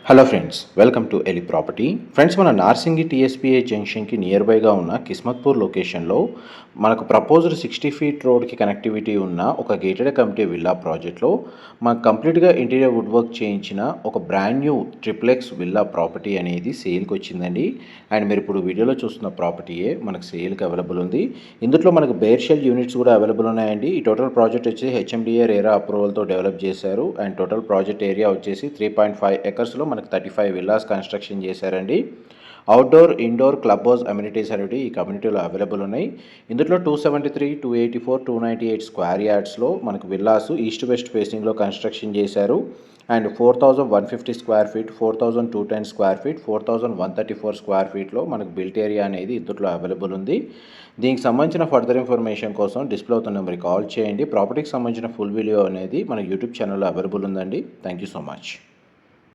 Hello friends, welcome to ఎలి property. Friends, మన Narsingi TSPA జంక్షన్కి నియర్ బైగా ఉన్న కిస్మత్పూర్ లొకేషన్లో మనకు ప్రపోజ్డ్ 60 ఫీట్ రోడ్కి కనెక్టివిటీ ఉన్న ఒక గేటెడ్ కమ్యూనిటీ విల్లా ప్రాజెక్ట్లో మనకు కంప్లీట్గా ఇంటీరియర్ వుడ్ వర్క్ చేయించిన ఒక brand new triplex villa property అనేది సేల్కి వచ్చిందండి. అండ్ మీరు ఇప్పుడు వీడియోలో చూస్తున్న ప్రాపర్టీయే మనకు సేల్కి అవైలబుల్ ఉంది. ఇందులో మనకు బేర్ షెల్ యూనిట్స్ కూడా అవైలబుల్ ఉన్నాయండి. ఈ టోటల్ ప్రాజెక్ట్ వచ్చి హెచ్ఎండిఏ రేరా అప్రూవల్తో డెవలప్ చేశారు. అండ్ టోటల్ ప్రాజెక్ట్ ఏరియా వచ్చేసి 3.5 ఎకర్స్లో మనకు 35 విల్లాస్ కన్స్ట్రక్షన్ చేశారండి. Outdoor, indoor, club house amenities అనేవి ఈ కమ్యూనిటీలో అవైలబుల్ ఉన్నాయి. ఇందులో 273, 284, 298 స్క్వేర్ యార్డ్స్లో మనకు విల్లాస్ ఈస్ట్ వెస్ట్ ఫేసింగ్లో కన్స్ట్రక్షన్ చేశారు. And 4150 square feet, 4210 square feet, 4134 square ఫీట్లో మనకు బిల్ట్ ఏరియా అనేది ఇందులో అవైలబుల్ ఉంది. దీనికి సంబంధించిన ఫర్దర్ ఇన్ఫర్మేషన్ కోసం డిస్ప్లే అవుతున్న నెంబర్కి కాల్ చేయండి. ప్రాపర్టీకి సంబంధించిన ఫుల్ వీడియో అనేది మన యూట్యూబ్ ఛానల్లో అవైలబుల్ ఉందండి. Thank you so much.